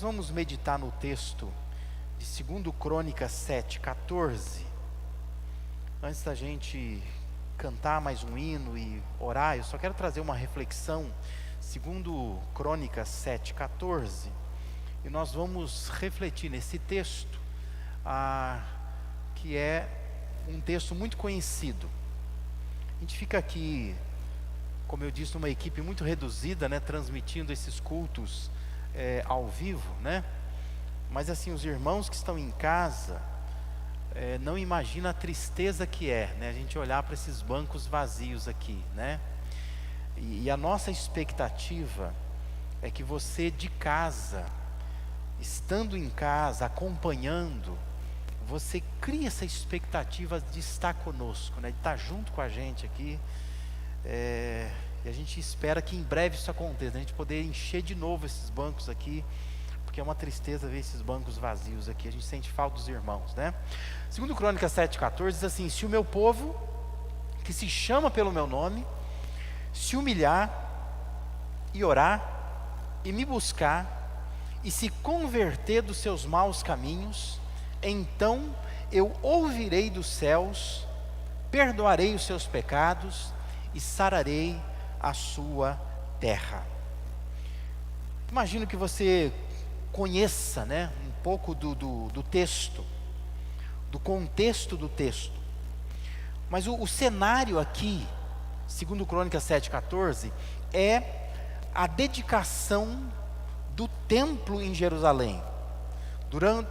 Nós vamos meditar no texto de 2 Crônicas 7:14. Antes da gente cantar mais um hino e orar, eu só quero trazer uma reflexão. 2 Crônicas 7:14. E nós vamos refletir nesse texto, que é um texto muito conhecido. A gente fica aqui, como eu disse, numa equipe muito reduzida, né, transmitindo esses cultos ao vivo, né? Mas assim, os irmãos que estão em casa não imaginam a tristeza que é, né, a gente olhar para esses bancos vazios aqui, né? E a nossa expectativa é que você de casa, estando em casa, acompanhando, você cria essa expectativa de estar conosco, né, de estar junto com a gente aqui. E a gente espera que em breve isso aconteça, a gente poder encher de novo esses bancos aqui, porque é uma tristeza ver esses bancos vazios aqui, a gente sente falta dos irmãos, né? 2 Crônicas 7:14 diz assim: se o meu povo, que se chama pelo meu nome, se humilhar e orar e me buscar e se converter dos seus maus caminhos, então eu ouvirei dos céus, perdoarei os seus pecados e sararei a sua terra. Imagino que você conheça, né, um pouco do texto, do contexto do texto. Mas o cenário aqui, 2 Crônicas 7:14, é a dedicação do templo em Jerusalém.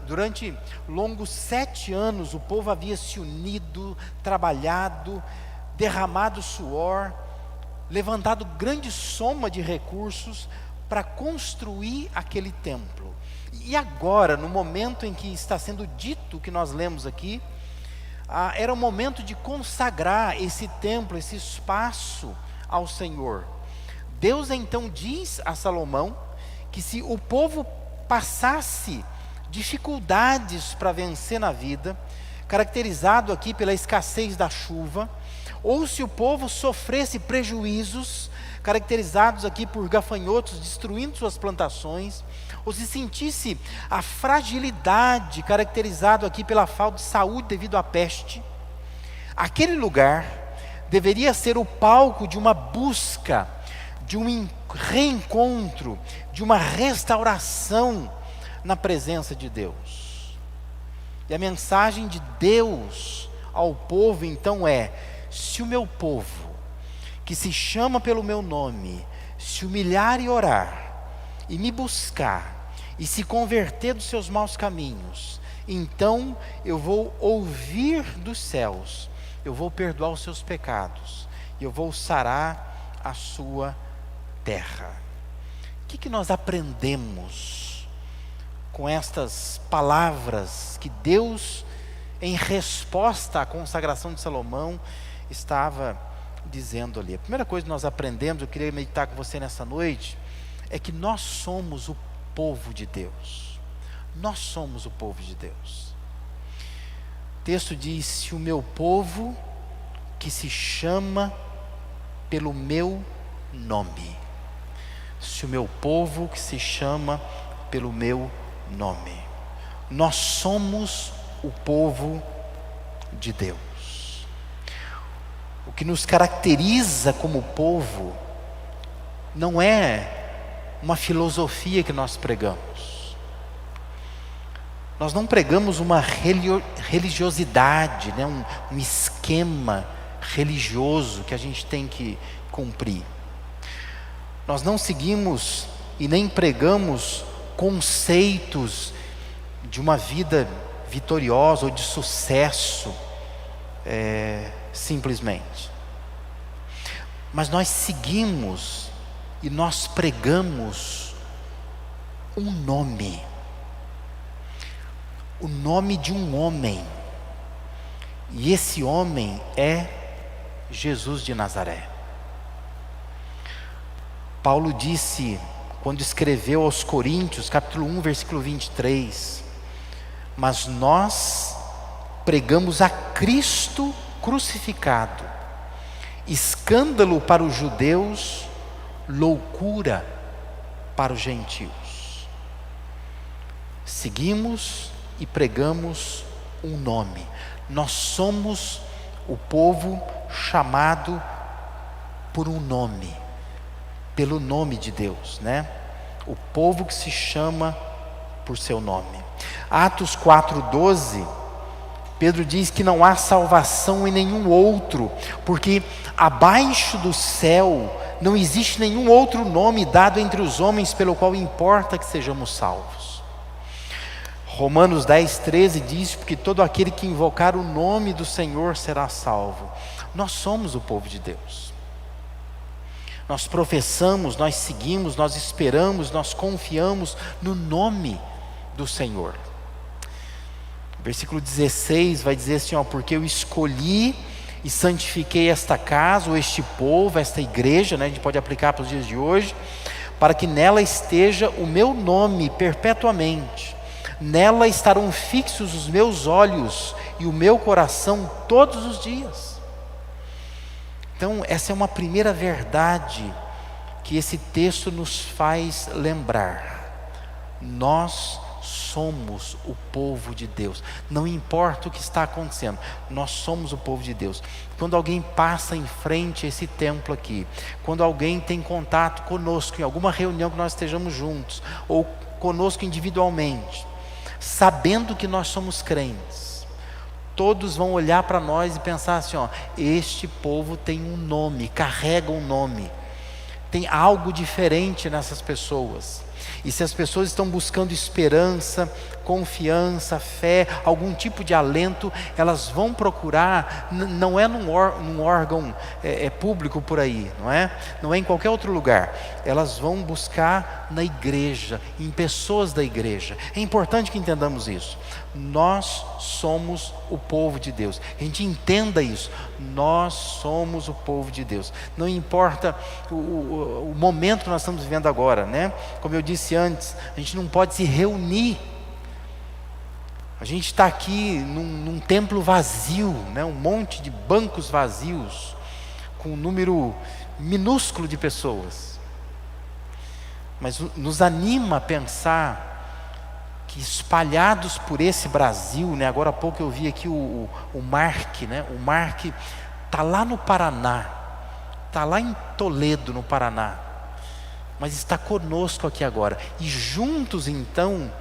Durante longos 7 anos, o povo havia se unido, trabalhado, derramado suor, levantado grande soma de recursos para construir aquele templo. E agora, no momento em que está sendo dito o que nós lemos aqui, era o momento de consagrar esse templo, esse espaço ao Senhor. Deus então diz a Salomão que se o povo passasse dificuldades para vencer na vida, caracterizado aqui pela escassez da chuva, ou se o povo sofresse prejuízos, caracterizados aqui por gafanhotos destruindo suas plantações, ou se sentisse a fragilidade, caracterizado aqui pela falta de saúde devido à peste, aquele lugar deveria ser o palco de uma busca, de um reencontro, de uma restauração na presença de Deus. E a mensagem de Deus ao povo então é: se o meu povo, que se chama pelo meu nome, se humilhar e orar, e me buscar, e se converter dos seus maus caminhos, então eu vou ouvir dos céus, eu vou perdoar os seus pecados, e eu vou sarar a sua terra. O que nós aprendemos com estas palavras que Deus, em resposta à consagração de Salomão, estava dizendo ali? A primeira coisa que nós aprendemos, eu queria meditar com você nessa noite, é que nós somos o povo de Deus. Nós somos o povo de Deus. O texto diz: se o meu povo, que se chama pelo meu nome. Se o meu povo, que se chama pelo meu nome. Nós somos o povo de Deus. O que nos caracteriza como povo não é uma filosofia que nós pregamos. Nós não pregamos uma religiosidade, né? um esquema religioso que a gente tem que cumprir. Nós não seguimos e nem pregamos conceitos de uma vida vitoriosa ou de sucesso, simplesmente. Mas nós seguimos e nós pregamos um nome, o nome de um homem, e esse homem é Jesus de Nazaré. Paulo disse, quando escreveu aos Coríntios, capítulo 1, versículo 23, mas nós pregamos a Cristo crucificado, escândalo para os judeus, loucura para os gentios. seguimos e pregamos um nome. Nós somos o povo chamado por um nome, pelo nome de Deus, né? O povo que se chama por seu nome. Atos 4:12, Pedro diz que não há salvação em nenhum outro, porque abaixo do céu não existe nenhum outro nome dado entre os homens pelo qual importa que sejamos salvos. Romanos 10:13 diz: porque todo aquele que invocar o nome do Senhor será salvo. Nós somos o povo de Deus. Nós professamos, nós seguimos, nós esperamos, nós confiamos no nome do Senhor. Versículo 16 vai dizer assim, porque eu escolhi e santifiquei esta casa, ou este povo, esta igreja, né, a gente pode aplicar para os dias de hoje, para que nela esteja o meu nome perpetuamente. Nela estarão fixos os meus olhos e o meu coração todos os dias. Então, essa é uma primeira verdade que esse texto nos faz lembrar. Nós somos o povo de Deus. Não importa o que está acontecendo, nós somos o povo de Deus. Quando alguém passa em frente a esse templo aqui, quando alguém tem contato conosco em alguma reunião que nós estejamos juntos, ou conosco individualmente, sabendo que nós somos crentes, todos vão olhar para nós e pensar assim, este povo tem um nome, carrega um nome, tem algo diferente nessas pessoas. E se as pessoas estão buscando esperança, confiança, fé, algum tipo de alento, elas vão procurar, não é num órgão público por aí, não é em qualquer outro lugar, elas vão buscar na igreja, em pessoas da igreja. É importante que entendamos isso. Nós somos o povo de Deus. A gente entenda isso. Nós somos o povo de Deus. Não importa o momento que nós estamos vivendo agora, né? Como eu disse antes, a gente não pode se reunir. A gente está aqui num templo vazio, né? Um monte de bancos vazios, com um número minúsculo de pessoas. Mas nos anima a pensar que espalhados por esse Brasil, né? Agora há pouco eu vi aqui o Mark, né? O Mark está lá no Paraná, está lá em Toledo, no Paraná, mas está conosco aqui agora, e juntos então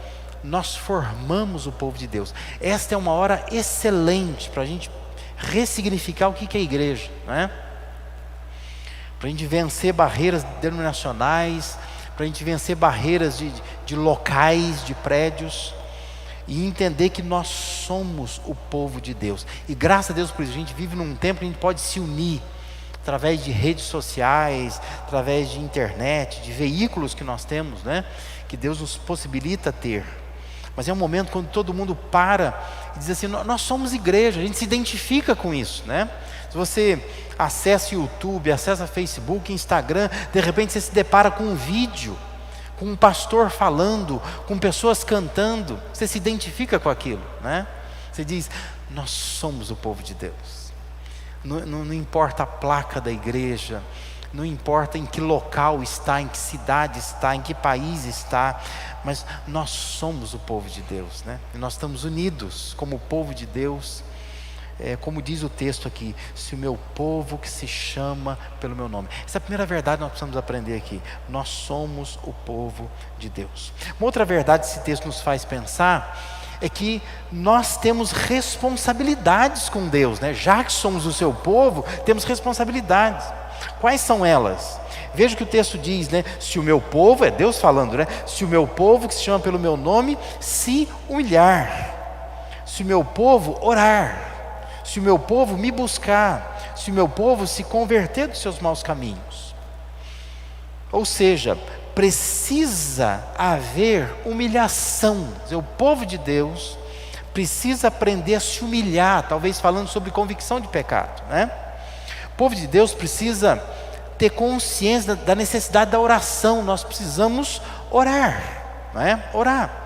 nós formamos o povo de Deus. Esta é uma hora excelente para a gente ressignificar o que é igreja, né? Para a gente vencer barreiras denominacionais, para a gente vencer barreiras de locais, de prédios, e entender que nós somos o povo de Deus. E graças a Deus por isso, a gente vive num tempo que a gente pode se unir, através de redes sociais, através de internet, de veículos que nós temos, né? Que Deus nos possibilita ter. Mas é um momento quando todo mundo para e diz assim, nós somos igreja, a gente se identifica com isso, né? Se você acessa YouTube, acessa Facebook, Instagram, de repente você se depara com um vídeo, com um pastor falando, com pessoas cantando, você se identifica com aquilo, né? Você diz, nós somos o povo de Deus. Não importa a placa da igreja, não importa em que local está, em que cidade está, em que país está, mas nós somos o povo de Deus, né? E nós estamos unidos como o povo de Deus. Como diz o texto aqui, se o meu povo que se chama pelo meu nome. Essa é a primeira verdade que nós precisamos aprender aqui. Nós somos o povo de Deus. Uma outra verdade que esse texto nos faz pensar é que nós temos responsabilidades com Deus, né? Já que somos o seu povo, temos responsabilidades. Quais são elas? Veja o que o texto diz, né? Se o meu povo, é Deus falando, né? Se o meu povo que se chama pelo meu nome se humilhar, se o meu povo orar, se o meu povo me buscar, se o meu povo se converter dos seus maus caminhos. Ou seja, precisa haver humilhação. O povo de Deus precisa aprender a se humilhar, talvez falando sobre convicção de pecado, né? O povo de Deus precisa ter consciência da necessidade da oração. Nós precisamos orar, não é? Orar.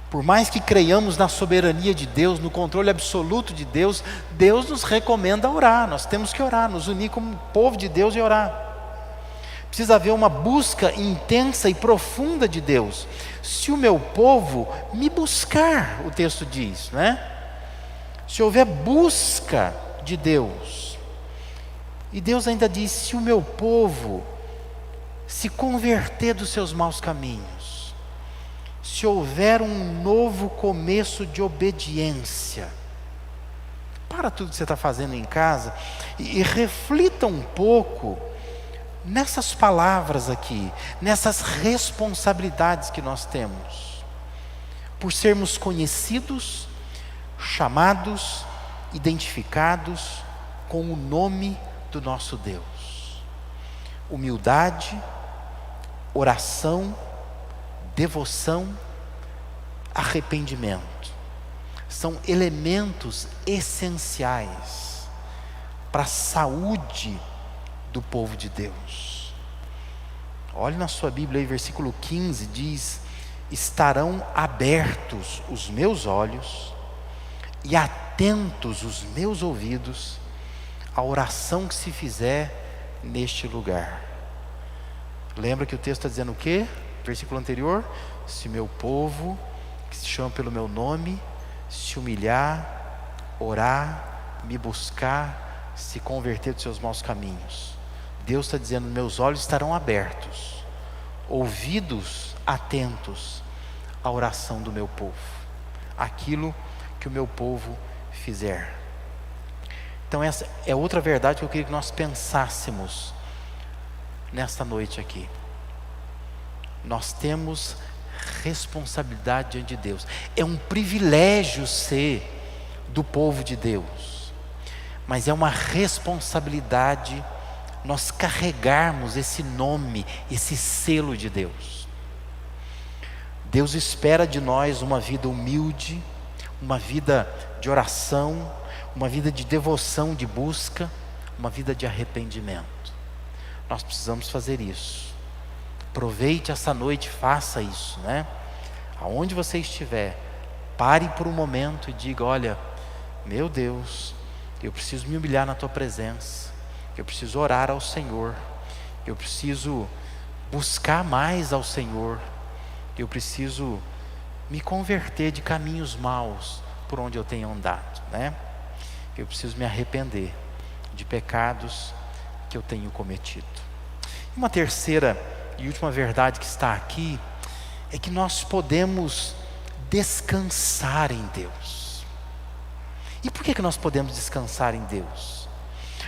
Por mais que creiamos na soberania de Deus, no controle absoluto de Deus, Deus nos recomenda orar. Nós temos que orar, nos unir como povo de Deus e orar. Precisa haver uma busca intensa e profunda de Deus. Se o meu povo me buscar, o texto diz, né? Se houver busca de Deus. E Deus ainda diz: se o meu povo se converter dos seus maus caminhos, se houver um novo começo de obediência. Para tudo que você está fazendo em casa e reflita um pouco nessas palavras aqui, nessas responsabilidades que nós temos, por sermos conhecidos, chamados, identificados com o nome do nosso Deus. Humildade, oração, devoção, arrependimento são elementos essenciais para a saúde do povo de Deus. Olhe na sua Bíblia aí, versículo 15 diz: estarão abertos os meus olhos e atentos os meus ouvidos à oração que se fizer neste lugar. Lembra que o texto está dizendo o quê? Versículo anterior: se meu povo, que se chama pelo meu nome, se humilhar, orar, me buscar, se converter dos seus maus caminhos. Deus está dizendo: meus olhos estarão abertos, ouvidos atentos à oração do meu povo, aquilo que o meu povo fizer. Então essa é outra verdade que eu queria que nós pensássemos nesta noite aqui. Nós temos responsabilidade diante de Deus. É um privilégio ser do povo de Deus, mas é uma responsabilidade nós carregarmos esse nome, esse selo de Deus. Deus espera de nós uma vida humilde, uma vida de oração, uma vida de devoção, de busca, uma vida de arrependimento. Nós precisamos fazer isso. Aproveite essa noite, faça isso, né? Aonde você estiver, pare por um momento e diga: olha, meu Deus, eu preciso me humilhar na tua presença, eu preciso orar ao Senhor, eu preciso buscar mais ao Senhor, eu preciso me converter de caminhos maus por onde eu tenho andado, né? Eu preciso me arrepender de pecados que eu tenho cometido. Uma terceira e última verdade que está aqui é que nós podemos descansar em Deus. E por que nós podemos descansar em Deus?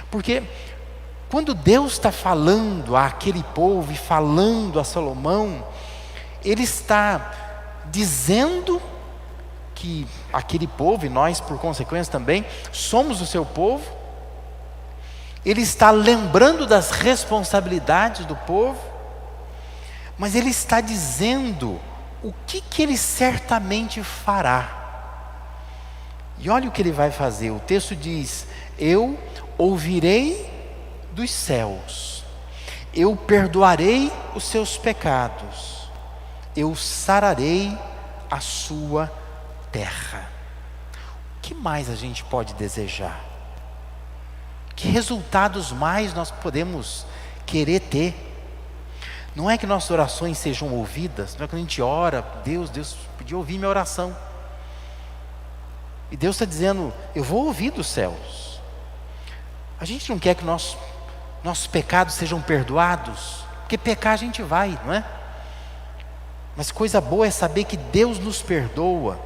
Porque quando Deus está falando àquele povo e falando a Salomão, Ele está dizendo que aquele povo, e nós por consequência também, somos o seu povo. Ele está lembrando das responsabilidades do povo, mas Ele está dizendo o que Ele certamente fará. E olha o que Ele vai fazer. O texto diz: eu ouvirei dos céus, eu perdoarei os seus pecados, eu sararei a sua terra. O que mais a gente pode desejar? Que resultados mais nós podemos querer ter? Não é que nossas orações sejam ouvidas, não é que a gente ora: Deus podia ouvir minha oração. E Deus está dizendo: eu vou ouvir dos céus. A gente não quer que nossos pecados sejam perdoados, porque pecar a gente vai, não é? Mas coisa boa é saber que Deus nos perdoa.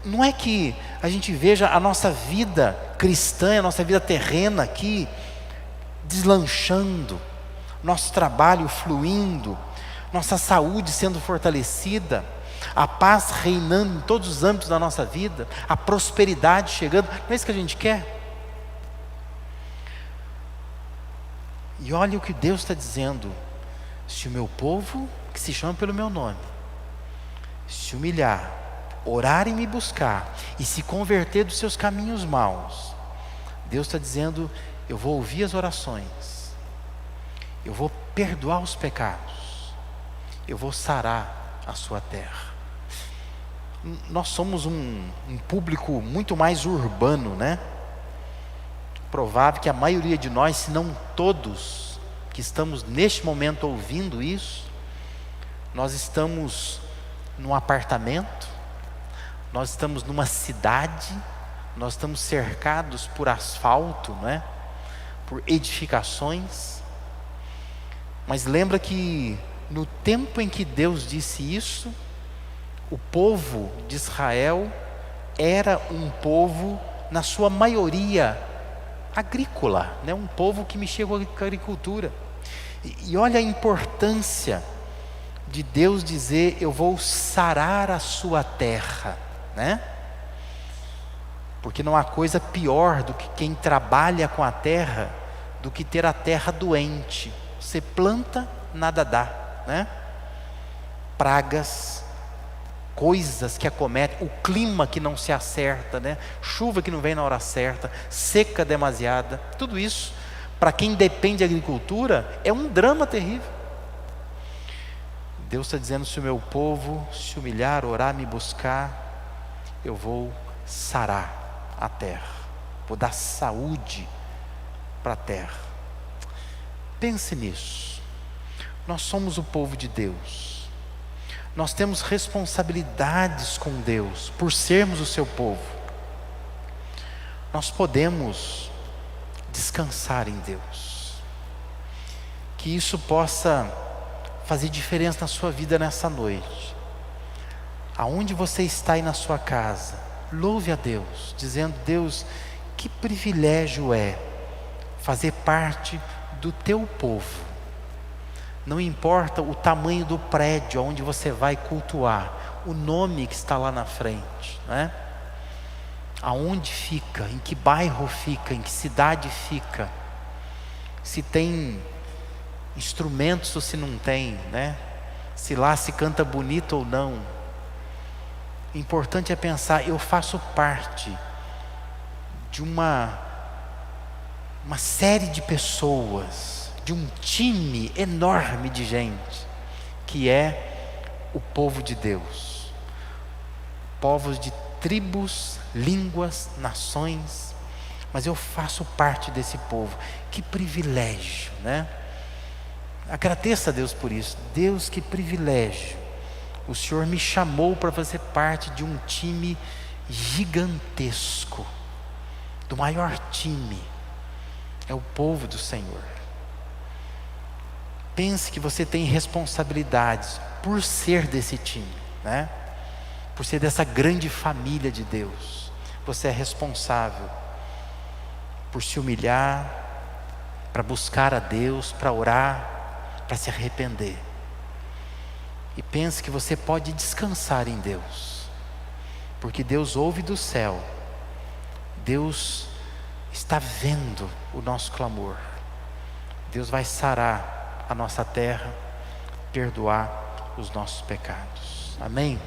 Não é que a gente veja a nossa vida cristã, a nossa vida terrena aqui deslanchando, nosso trabalho fluindo, nossa saúde sendo fortalecida, a paz reinando em todos os âmbitos da nossa vida, a prosperidade chegando. Não é isso que a gente quer? E olha o que Deus está dizendo: se o meu povo, que se chama pelo meu nome, se humilhar, orar e me buscar, e se converter dos seus caminhos maus, Deus está dizendo: eu vou ouvir as orações, eu vou perdoar os pecados, eu vou sarar a sua terra. Nós somos um público muito mais urbano, né? Provável que a maioria de nós, se não todos, que estamos neste momento ouvindo isso, nós estamos num apartamento, nós estamos numa cidade, nós estamos cercados por asfalto, não é? Por edificações. Mas lembra que no tempo em que Deus disse isso, o povo de Israel era um povo, na sua maioria, agrícola, né? Um povo que mexia com a agricultura. E olha a importância de Deus dizer: eu vou sarar a sua terra, né? Porque não há coisa pior do que quem trabalha com a terra, do que ter a terra doente. Você planta, nada dá, né? Pragas, coisas que acometem, o clima que não se acerta, né? Chuva que não vem na hora certa, seca demasiada, tudo isso, para quem depende de agricultura, é um drama terrível. Deus está dizendo: se o meu povo se humilhar, orar, me buscar, eu vou sarar a terra, vou dar saúde para a terra. Pense nisso. Nós somos o povo de Deus, nós temos responsabilidades com Deus, por sermos o seu povo. Nós podemos descansar em Deus, que isso possa fazer diferença na sua vida nessa noite. Aonde você está aí na sua casa, louve a Deus, dizendo: Deus, que privilégio é fazer parte do teu povo. Não importa o tamanho do prédio onde você vai cultuar, o nome que está lá na frente, né? Aonde fica, em que bairro fica, em que cidade fica, se tem instrumentos ou se não tem, né? Se lá se canta bonito ou não. O importante é pensar: eu faço parte de uma série de pessoas, de um time enorme de gente, que é o povo de Deus. Povos de tribos, línguas, nações, mas eu faço parte desse povo. Que privilégio, né? Agradeça a Deus por isso. Deus, que privilégio. O Senhor me chamou para fazer parte de um time gigantesco, do maior time, é o povo do Senhor. Pense que você tem responsabilidades por ser desse time, né? Por ser dessa grande família de Deus. Você é responsável por se humilhar, para buscar a Deus, para orar, para se arrepender. E pense que você pode descansar em Deus, porque Deus ouve do céu, Deus está vendo o nosso clamor. Deus vai sarar a nossa terra, perdoar os nossos pecados. Amém?